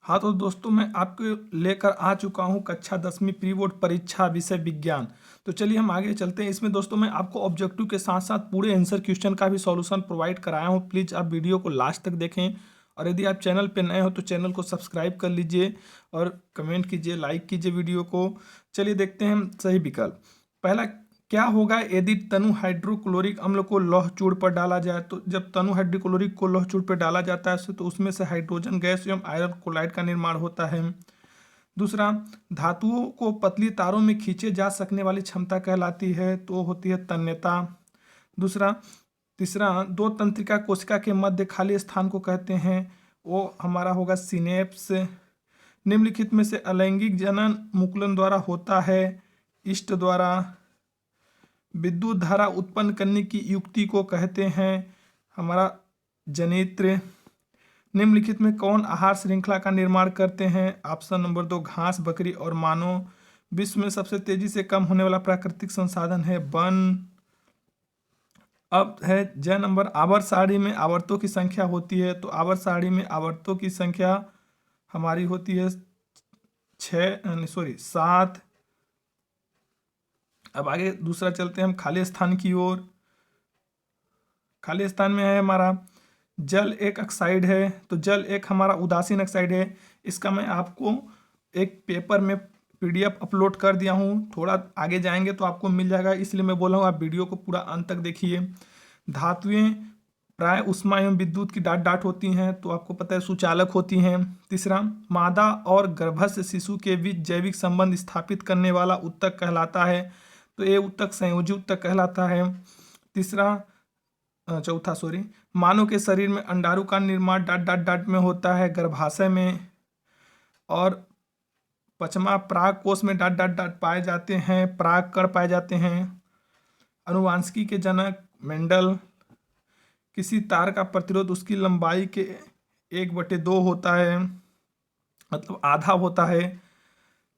हाँ तो दोस्तों, मैं आपको लेकर आ चुका हूँ कक्षा 10वीं प्री बोर्ड परीक्षा विषय विज्ञान। तो चलिए हम आगे चलते हैं। इसमें दोस्तों मैं आपको ऑब्जेक्टिव के साथ साथ पूरे आंसर क्वेश्चन का भी सॉल्यूशन प्रोवाइड कराया हूँ। प्लीज़ आप वीडियो को लास्ट तक देखें, और यदि आप चैनल पर नए हो तो चैनल को सब्सक्राइब कर लीजिए और कमेंट कीजिए, लाइक कीजिए वीडियो को। चलिए देखते हैं सही विकल्प। पहला, क्या होगा यदि तनु हाइड्रोक्लोरिक अम्ल को लौह चूर्ण पर डाला जाए? तो जब तनु हाइड्रोक्लोरिक को लौह चूर्ण पर डाला जाता है तो उसमें से हाइड्रोजन गैस एवं आयरन क्लोराइड का निर्माण होता है। दूसरा, धातुओं को पतली तारों में खींचे जा सकने वाली क्षमता कहलाती है, तो होती है तन्यता। दूसरा, तीसरा, दो तंत्रिका कोशिका के मध्य खाली स्थान को कहते हैं, वो हमारा होगा सिनेप्स। निम्नलिखित में से अलैंगिक जनन मुकुलन द्वारा होता है, ईस्ट द्वारा। विद्युत धारा उत्पन्न करने की युक्ति को कहते हैं हमारा जनित्र। निम्नलिखित में कौन आहार श्रृंखला का निर्माण करते हैं? ऑप्शन नंबर 2, घास, बकरी और मानव। विश्व में सबसे तेजी से कम होने वाला प्राकृतिक संसाधन है वन। अब है ज नंबर, आवर्त सारणी में आवर्तों की संख्या होती है, तो आवर्त सारणी में आवर्तों की संख्या हमारी होती है 7। अब आगे दूसरा चलते हैं हम खाली स्थान की ओर। खाली स्थान में है हमारा जल एक ऑक्साइड है, तो जल एक हमारा उदासीन ऑक्साइड है। इसका मैं आपको एक पेपर में पीडीएफ अपलोड कर दिया हूँ, थोड़ा आगे जाएंगे तो आपको मिल जाएगा, इसलिए मैं बोला हूँ आप वीडियो को पूरा अंत तक देखिए। धातुएं प्राय उष्मा एवं विद्युत की डाट डाट होती हैं, तो आपको पता है सुचालक होती हैं। तीसरा, मादा और गर्भस्थ शिशु के बीच जैविक संबंध स्थापित करने वाला उत्तक कहलाता है, तो ये उत्तक संयोजी उत्तक कहलाता है। चौथा, मानव के शरीर में अंडाणु का निर्माण डाट डाट डाट में होता है, गर्भाशय में। और पचमा, पराग कोष में डाट डाट डाट पाए जाते हैं, पराग कण पाए जाते हैं। अनुवांशिकी के जनक मेंडल। किसी तार का प्रतिरोध उसकी लंबाई के 1/2 होता है, मतलब आधा होता है।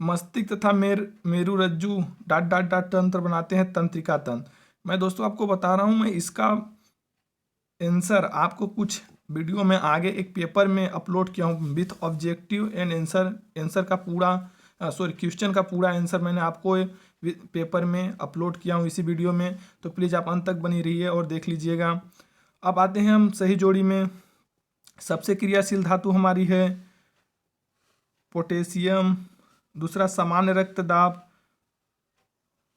मस्तिष्क तथा मेरुरज्जु डाट डाट डाट तंत्र बनाते हैं, तंत्रिका तंत्र। मैं दोस्तों आपको बता रहा हूँ, मैं इसका आंसर आपको कुछ वीडियो में आगे एक पेपर में अपलोड किया हूँ विथ ऑब्जेक्टिव एंड आंसर का पूरा क्वेश्चन का पूरा आंसर मैंने आपको पेपर में अपलोड किया हूँ इसी वीडियो में, तो प्लीज़ आप अंत तक बनी रहिए और देख लीजिएगा। अब आते हैं हम सही जोड़ी में। सबसे क्रियाशील धातु हमारी है पोटेशियम। दूसरा, सामान्य रक्तदाब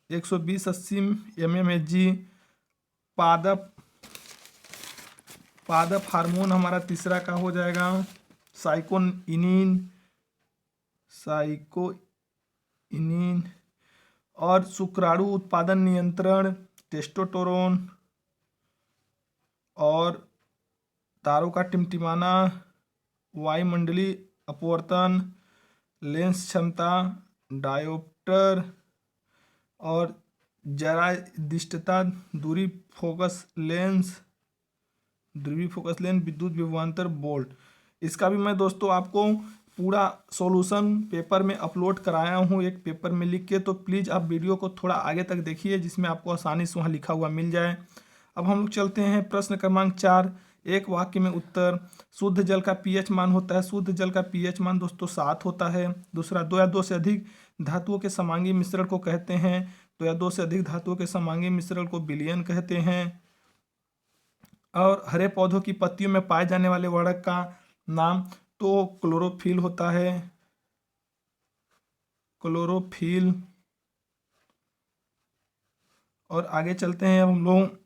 120/80 mmHg। पादप हार्मोन हमारा तीसरा का हो जाएगा साइकोइनिन। और शुक्राणु उत्पादन नियंत्रण टेस्टोस्टेरोन। और तारों का टिमटिमाना, वायुमंडलीय अपवर्तन, लेंस क्षमता, डायोप्टर। और जरा दृष्टता, ध्रुवीय फोकस लेंस, विद्युत विभवांतर बोल्ट। इसका भी मैं दोस्तों आपको पूरा सॉल्यूशन पेपर में अपलोड कराया हूँ एक पेपर में लिख के, तो प्लीज़ आप वीडियो को थोड़ा आगे तक देखिए जिसमें आपको आसानी से वहाँ लिखा हुआ मिल जाए। अब हम लोग चलते हैं प्रश्न क्रमांक 4। एक वाक्य में उत्तर। शुद्ध जल का पीएच मान होता है, शुद्ध जल का पीएच मान दोस्तों 7 होता है। दूसरा, 2 या 2 से अधिक धातुओं के समांगी मिश्रण को कहते हैं, 2 या 2 से अधिक धातुओं के समांगी मिश्रण को विलयन कहते हैं। और हरे पौधों की पत्तियों में पाए जाने वाले वर्णक का नाम तो क्लोरोफिल होता है, क्लोरोफिल। और आगे चलते हैं अब हम लोग।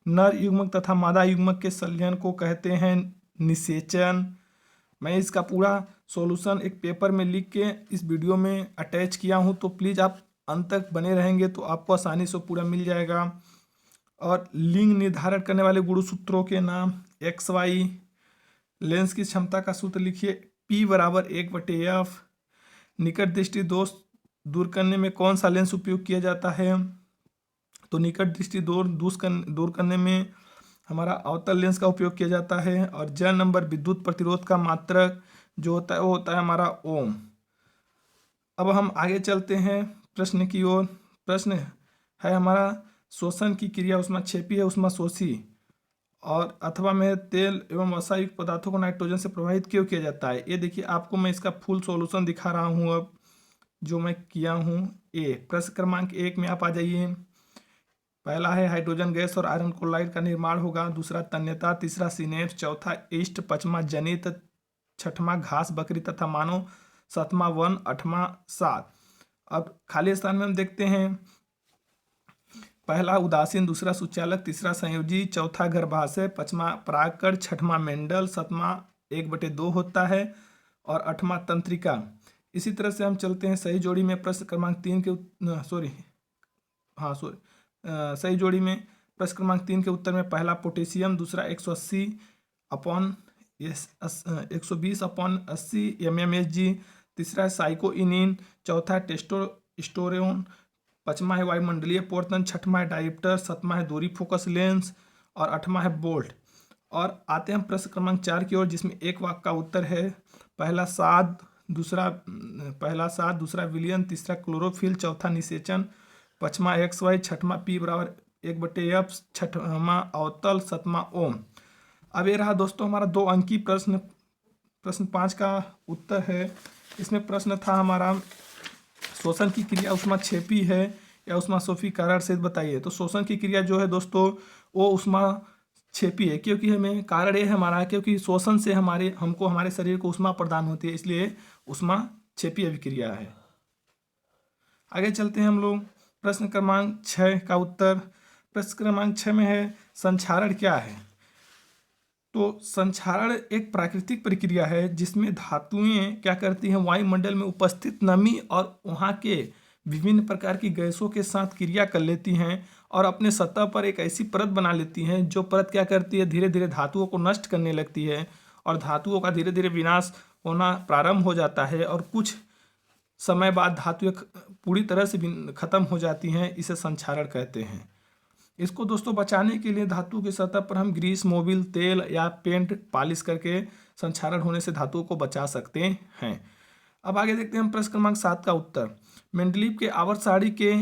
नर युग्मक तथा मादा युग्मक के संलयन को कहते हैं निषेचन। मैं इसका पूरा सॉल्यूशन एक पेपर में लिख के इस वीडियो में अटैच किया हूँ, तो प्लीज़ आप अंत तक बने रहेंगे तो आपको आसानी से पूरा मिल जाएगा। और लिंग निर्धारण करने वाले गुणसूत्रों के नाम XY। लेंस की क्षमता का सूत्र लिखिए, P = 1/f। निकट दृष्टि दोष दूर करने में कौन सा लेंस उपयोग किया जाता है? तो निकट दृष्टि दूर करने में हमारा अवतल लेंस का उपयोग किया जाता है। और ज नंबर, विद्युत प्रतिरोध का मात्रक जो होता है वो होता है हमारा ओम। अब हम आगे चलते हैं प्रश्न की ओर। प्रश्न है हमारा, शोषण की क्रिया ऊष्माक्षेपी है ऊष्माशोषी। और अथवा में तेल एवं वसा युक्त पदार्थों को नाइट्रोजन से प्रभावित क्यों किया जाता है। ये देखिए आपको मैं इसका फुल सॉल्यूशन दिखा रहा हूँ अब, जो मैं किया हूँ। प्रश्न क्रमांक 1 में आप आ जाइए। पहला है हाइड्रोजन गैस और आयरन क्लोराइड का निर्माण होगा। दूसरा तन्यता, तीसरा सिनेप्स, चौथा ईस्ट, पांचवा जनित, छठवां घास बकरी तथा मानव, सातवां वन, आठवां सात। अब खाली स्थान में हम देखते हैं। पहला उदासीन, दूसरा सुचालक, तीसरा संयोजी, चौथा गर्भाशय, पांचवा परागकण, छठवां मेंडल, सातवां 1/2 होता है और आठवां तंत्रिका। इसी तरह से हम चलते हैं सही जोड़ी में। प्रश्न क्रमांक 3 के सही जोड़ी में प्रश्न क्रमांक 3 के उत्तर में पहला पोटेशियम, दूसरा 120/80 mmHg, तीसरा साइकोइनिन, चौथा टेस्टोस्टेरोन, पांचवा है वायुमंडलीय पोर्तन, छठवां है डायोप्टर, सातवां है दूरी फोकस लेंस और आठवां है बोल्ट। और आते हैं प्रश्न क्रमांक 4 की ओर, जिसमें एक वाक्य का उत्तर है। पहला साद, दूसरा विलियन, तीसरा क्लोरोफिल, चौथा निषेचन, पांचवा XY, छठवां P = 1/F, छठवां अवतल, सातवां ओम। अब ये रहा दोस्तों हमारा 2 अंकी प्रश्न। प्रश्न 5 का उत्तर है। इसमें प्रश्न था हमारा, शोषण की क्रिया ऊष्माक्षेपी है या ऊष्माशोषी से बताइए। तो शोषण की क्रिया जो है दोस्तों वो ऊष्माक्षेपी है, क्योंकि हमें कारण ये है हमारा, क्योंकि शोषण से हमको हमारे शरीर को ऊष्मा प्रदान होती है, इसलिए ऊष्माक्षेपी अभिक्रिया है। आगे चलते हैं हम लोग। प्रश्न क्रमांक 6 का उत्तर। प्रश्न क्रमांक 6 में है संक्षारण क्या है। तो संक्षारण एक प्राकृतिक प्रक्रिया है जिसमें धातुएं क्या करती हैं, वायुमंडल में उपस्थित नमी और वहाँ के विभिन्न प्रकार की गैसों के साथ क्रिया कर लेती हैं और अपने सतह पर एक ऐसी परत बना लेती हैं, जो परत क्या करती है, धीरे धीरे धातुओं को नष्ट करने लगती है और धातुओं का धीरे धीरे विनाश होना प्रारंभ हो जाता है और कुछ समय बाद धातुएं पूरी तरह से खत्म हो जाती हैं। इसे संक्षारण कहते हैं। इसको दोस्तों बचाने के लिए धातु की सतह पर हम ग्रीस, मोबिल, तेल या पेंट पॉलिश करके संक्षारण होने से धातुओं को बचा सकते हैं। अब आगे देखते हैं हम प्रश्न क्रमांक 7 का उत्तर। मेंडलीव के आवर्त सारणी के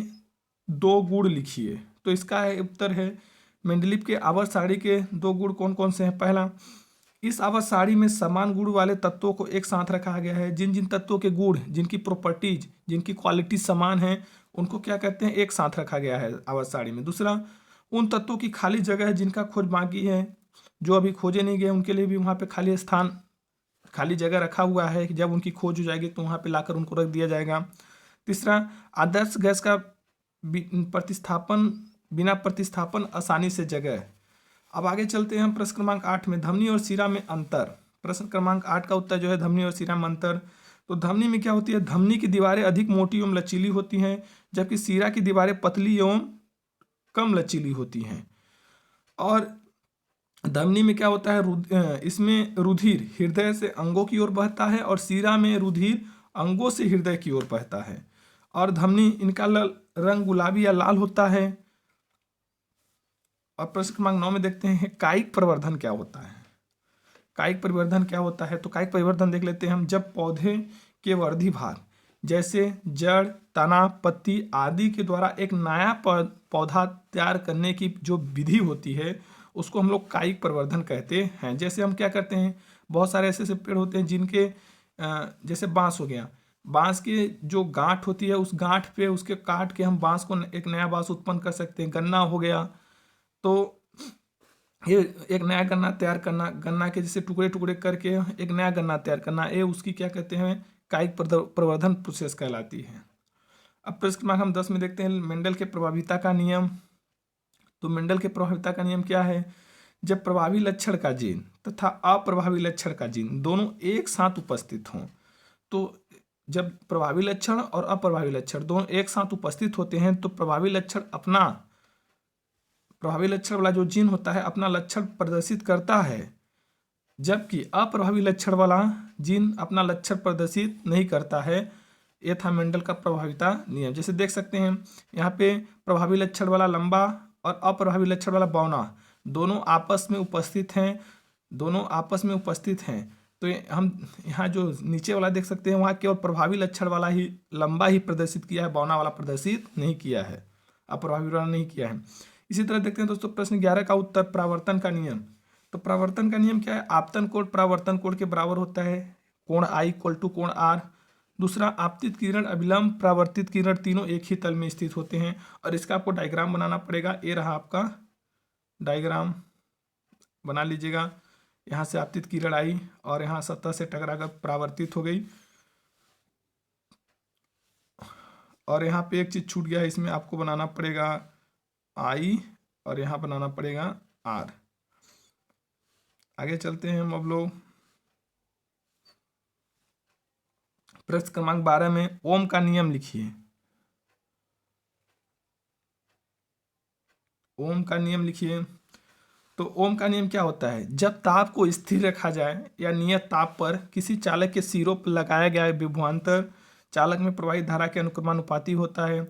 2 गुण लिखिए। तो इसका उत्तर है, मेंडलीव के आवर्त सारणी के 2 गुण कौन कौन से हैं। पहला, इस आवर्त सारणी में समान गुण वाले तत्वों को एक साथ रखा गया है। जिन जिन तत्वों के गुण, जिनकी प्रॉपर्टीज, जिनकी क्वालिटी समान है, उनको क्या कहते हैं, एक साथ रखा गया है आवर्त सारणी में। दूसरा, उन तत्वों की खाली जगह है जिनका खोज बाकी है, जो अभी खोजे नहीं गए उनके लिए भी वहाँ पे खाली जगह रखा हुआ है कि जब उनकी खोज हो जाएगी तो वहाँ पे लाकर उनको रख दिया जाएगा। तीसरा, आदर्श गैस का बिना प्रतिस्थापन आसानी से जगह। अब आगे चलते हैं हम प्रश्न क्रमांक 8 में, धमनी और शिरा में अंतर। प्रश्न क्रमांक 8 का उत्तर जो है धमनी और शिरा में अंतर। तो धमनी में क्या होती है, धमनी की दीवारें अधिक मोटी एवं लचीली होती हैं, जबकि शिरा की दीवारें पतली एवं कम लचीली होती हैं। और धमनी में क्या होता है, इसमें रुधिर हृदय से अंगों की ओर बहता है और शिरा में रुधिर अंगों से हृदय की ओर बहता है। और धमनी, इनका रंग गुलाबी या लाल होता है। और प्रश्न क्रमांक 9 में देखते हैं कायिक परिवर्धन क्या होता है। कायिक परिवर्धन क्या होता है, तो कायिक परिवर्धन देख लेते हैं हम। जब पौधे के वर्धी भाग जैसे जड़, तना, पत्ती आदि के द्वारा एक नया पौधा तैयार करने की जो विधि होती है उसको हम लोग कायिक परिवर्धन कहते हैं। जैसे हम क्या करते हैं, बहुत सारे ऐसे पेड़ होते हैं जिनके जैसे बांस हो गया, बांस की जो गांठ होती है उस गांठ पे उसके काट के हम बांस को एक नया बांस उत्पन्न कर सकते हैं। गन्ना हो गया, तो ये एक नया गन्ना तैयार करना, गन्ना के जैसे टुकड़े टुकड़े करके एक नया गन्ना तैयार करना, ये उसकी क्या कहते हैं, कायिक प्रवर्धन प्रोसेस कहलाती है। अब प्रश्न क्रमांक हम 10 में देखते हैं मेंडल के प्रभाविता का नियम। तो मेंडल के प्रभाविता का नियम क्या है, जब प्रभावी लक्षण का जीन तथा अप्रभावी लक्षण का जीन दोनों एक साथ उपस्थित हों, तो जब प्रभावी लक्षण और अप्रभावी लक्षण दोनों एक साथ उपस्थित होते हैं तो प्रभावी लक्षण वाला जो जीन होता है अपना लक्षण प्रदर्शित करता है, जबकि अप्रभावी लक्षण वाला जीन अपना लक्षण प्रदर्शित नहीं करता है। ये था मेंडल का प्रभाविता नियम। जैसे देख सकते हैं यहाँ पे प्रभावी लक्षण वाला लंबा और अप्रभावी लक्षण वाला बौना दोनों आपस में उपस्थित हैं। तो हम यहाँ जो नीचे वाला देख सकते हैं वहाँ केवल प्रभावी लक्षण वाला ही लंबा ही प्रदर्शित किया है, बौना वाला प्रदर्शित नहीं किया है, अप्रभावी वाला नहीं किया है। इसी तरह देखते हैं दोस्तों प्रश्न 11 का उत्तर, परावर्तन का नियम। तो परावर्तन का नियम क्या है? आपतन कोण परावर्तन कोण के बराबर होता है, कोण I इक्वल टू कोण R। दूसरा, आपतित किरण, अभिलंब, परावर्तित किरण तीनों एक ही तल में स्थित होते हैं। और इसका आपको डायग्राम बनाना पड़ेगा। ये रहा आपका डायग्राम, बना लीजिएगा। यहाँ से आपतित किरण आई और यहाँ सतह से टकराकर परावर्तित हो गई, और यहाँ पे एक चीज छूट गया है, इसमें आपको बनाना पड़ेगा I और यहाँ बनाना पड़ेगा R। आगे चलते हैं हम अब लोग प्रश्न क्रमांक 12 में ओम का नियम लिखिए। ओम का नियम लिखिए। तो ओम का नियम क्या होता है? जब ताप को स्थिर रखा जाए या नियत ताप पर किसी चालक के सिरों पर लगाया गया विभवांतर चालक में प्रवाहित धारा के अनुक्रमानुपाती होता है।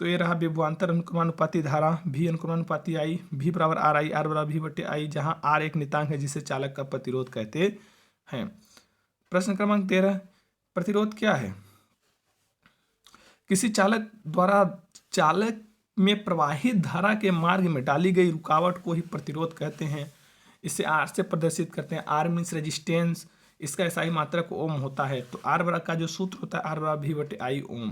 तो ये रहा विभवांतर अनुक्रमानुपाती धारा, V अनुक्रमानुपाती I, V बराबर RI, R बराबर V बटे I, जहाँ R एक नियतांक है जिसे चालक का प्रतिरोध कहते हैं। प्रश्न क्रमांक 13, प्रतिरोध क्या है? किसी चालक द्वारा चालक में प्रवाहित धारा के मार्ग में डाली गई रुकावट को ही प्रतिरोध कहते हैं। इसे R से प्रदर्शित करते हैं। R मीन्स रेजिस्टेंस, इसका SI मात्रक ओम होता है। तो R बराबर का जो सूत्र होता है R बराबर V बटे I ओम।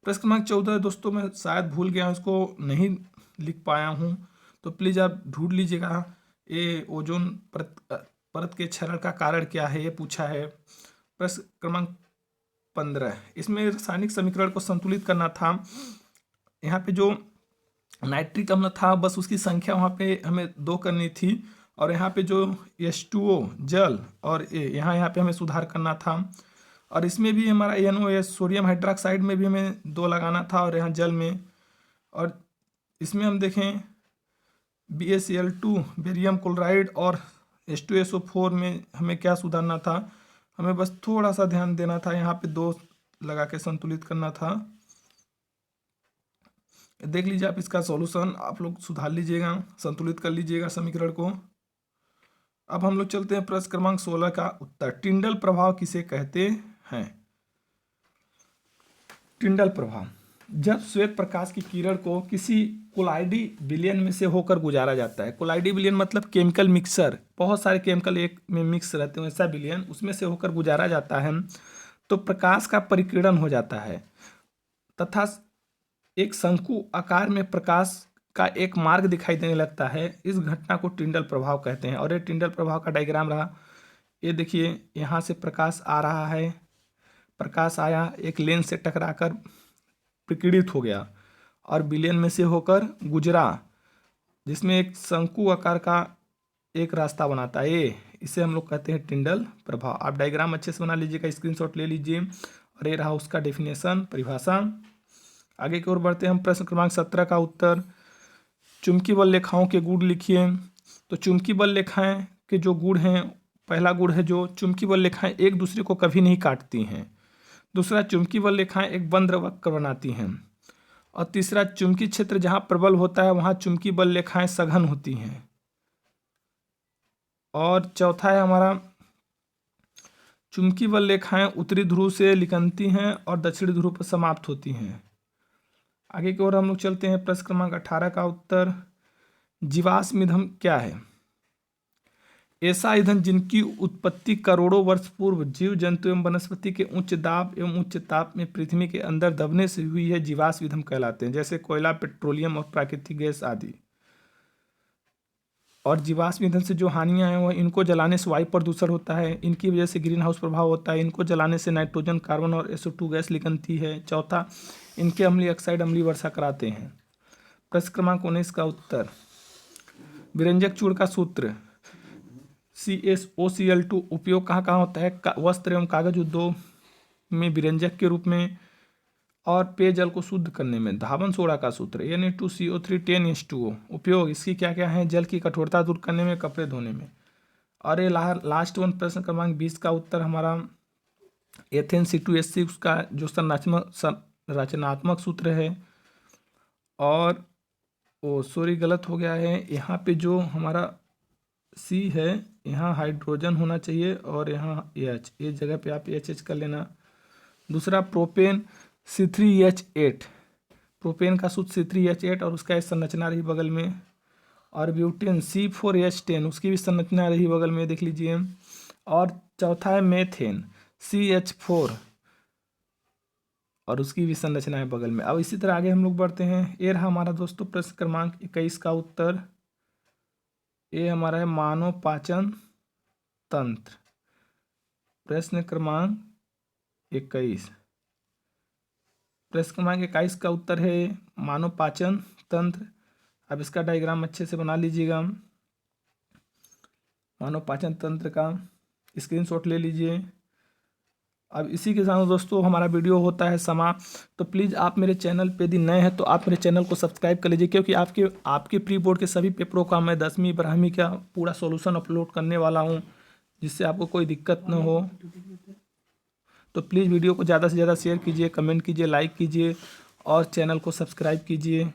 प्रश्न क्रमांक 14 दोस्तों, मैं शायद भूल गया हूँ, इसको नहीं लिख पाया हूँ, तो प्लीज़ आप ढूंढ लीजिएगा। ये ओजोन परत के क्षरण का कारण क्या है, ये पूछा है। प्रश्न क्रमांक 15, इसमें रासायनिक समीकरण को संतुलित करना था। यहाँ पे जो नाइट्रिक अम्ल था बस उसकी संख्या वहाँ पे हमें 2 करनी थी, और यहाँ पे जो H2O जल और यहाँ पे हमें सुधार करना था। और इसमें भी हमारा NOS सोडियम हाइड्रोक्साइड में भी हमें 2 लगाना था, और यहाँ जल में। और इसमें हम देखें BaCl2 बेरियम क्लोराइड और H2SO4 में हमें क्या सुधारना था? हमें बस थोड़ा सा ध्यान देना था, यहाँ पे 2 लगा के संतुलित करना था। देख लीजिए आप इसका सॉल्यूशन, आप लोग सुधार लीजिएगा, संतुलित कर लीजिएगा समीकरण को। अब हम लोग चलते हैं प्रश्न क्रमांक 16 का उत्तर। टिंडल प्रभाव किसे कहते हैं? टिंडल प्रभाव, जब श्वेत प्रकाश की किरण को किसी कोलाइडी विलयन में से होकर गुजारा जाता है। कोलाइडी विलयन मतलब केमिकल मिक्सर, बहुत सारे केमिकल एक में मिक्स रहते हैं, ऐसा विलयन, उसमें से होकर गुजारा जाता है तो प्रकाश का परिकिरण हो जाता है तथा एक शंकु आकार में प्रकाश का एक मार्ग दिखाई देने लगता है। इस घटना को टिंडल प्रभाव कहते हैं। और ये टिंडल प्रभाव का डायग्राम रहा। ये देखिए, यहाँ से प्रकाश आ रहा है, प्रकाश आया, एक लेंस से टकराकर विकिरित हो गया और विलयन में से होकर गुजरा, जिसमें एक शंकु आकार का एक रास्ता बनाता है। इसे हम लोग कहते हैं टिंडल प्रभाव। आप डायग्राम अच्छे से बना लीजिएगा, स्क्रीनशॉट ले लीजिए। और ये रहा उसका डेफिनेशन, परिभाषा। आगे की ओर बढ़ते हैं हम। प्रश्न क्रमांक 17 का उत्तर। चुंबकीय बल रेखाओं के गुण लिखिए। तो चुंबकीय बल रेखाएं के जो गुण हैं, पहला गुण है जो चुंबकीय बल रेखाएं एक दूसरे को कभी नहीं काटती हैं। दूसरा, चुंबकीय बल रेखाएं एक बंद वक्र बनाती हैं। और तीसरा, चुंबकीय क्षेत्र जहां प्रबल होता है वहां चुंबकीय बल रेखाएं सघन होती हैं। और चौथा है हमारा, चुंबकीय बल रेखाएं उत्तरी ध्रुव से निकलती हैं और दक्षिणी ध्रुव पर समाप्त होती हैं। आगे की ओर हम लोग चलते हैं। प्रश्न क्रमांक 18 का उत्तर। जीवाश्म ईंधन क्या है? ऐसा ईंधन जिनकी उत्पत्ति करोड़ों वर्ष पूर्व जीव जंतु एवं वनस्पति के उच्च दाब एवं उच्च ताप में पृथ्वी के अंदर दबने से हुई है, जीवाश्म ईंधन कहलाते हैं, जैसे कोयला, पेट्रोलियम और प्राकृतिक गैस आदि। और जीवाश्म ईंधन से जो हानियां हैं वो, इनको जलाने से वायु प्रदूषण होता है, इनकी वजह से ग्रीन हाउस प्रभाव होता है, इनको जलाने से नाइट्रोजन, कार्बन और SO2 गैस निकलती है। चौथा, इनके अम्लीय ऑक्साइड अम्लीय वर्षा कराते हैं। प्रश्न क्रमांक 19 का उत्तर। विरंजक चूर्ण का सूत्र CSOCl2 उपयोग कहाँ कहाँ होता है? वस्त्र एवं कागज उद्योग में विरंजक के रूप में, और पेयजल को शुद्ध करने में। धावन सोडा का सूत्र Na2CO3 10H2O उपयोग इसकी क्या क्या है? जल की कठोरता दूर करने में, कपड़े धोने में। और ये लास्ट वन प्रश्न क्रमांक 20 का उत्तर हमारा एथेन C2H6 उसका जो रचनात्मक सूत्र है। और सॉरी गलत हो गया है, यहाँ पे जो हमारा C है यहाँ हाइड्रोजन होना चाहिए और यहाँ H, इस जगह पे आप HH कर लेना। दूसरा, प्रोपेन C3H8, प्रोपेन का सूत्र C3H8 और उसका संरचना रही बगल में। और ब्यूटेन C4H10 उसकी भी संरचना रही बगल में, देख लीजिए। और चौथा है मेथेन CH4 और उसकी भी संरचना है बगल में। अब इसी तरह आगे हम लोग बढ़ते हैं। ये रहा हमारा दोस्तों प्रश्न क्रमांक 21 का उत्तर। ये हमारा है मानव पाचन तंत्र। प्रश्न क्रमांक 21, प्रश्न क्रमांक 21 का उत्तर है मानव पाचन तंत्र। अब इसका डायग्राम अच्छे से बना लीजिएगा। मानव पाचन तंत्र का स्क्रीनशॉट ले लीजिए। अब इसी के साथ दोस्तों हमारा वीडियो होता है समाप्त। तो प्लीज़ आप मेरे चैनल पे यदि नए हैं तो आप मेरे चैनल को सब्सक्राइब कर लीजिए, क्योंकि आपके प्री बोर्ड के सभी पेपरों का मैं 10वीं 12वीं का पूरा सॉल्यूशन अपलोड करने वाला हूँ, जिससे आपको कोई दिक्कत न हो। तो प्लीज़ वीडियो को ज़्यादा से ज़्यादा शेयर कीजिए, कमेंट कीजिए, लाइक कीजिए और चैनल को सब्सक्राइब कीजिए।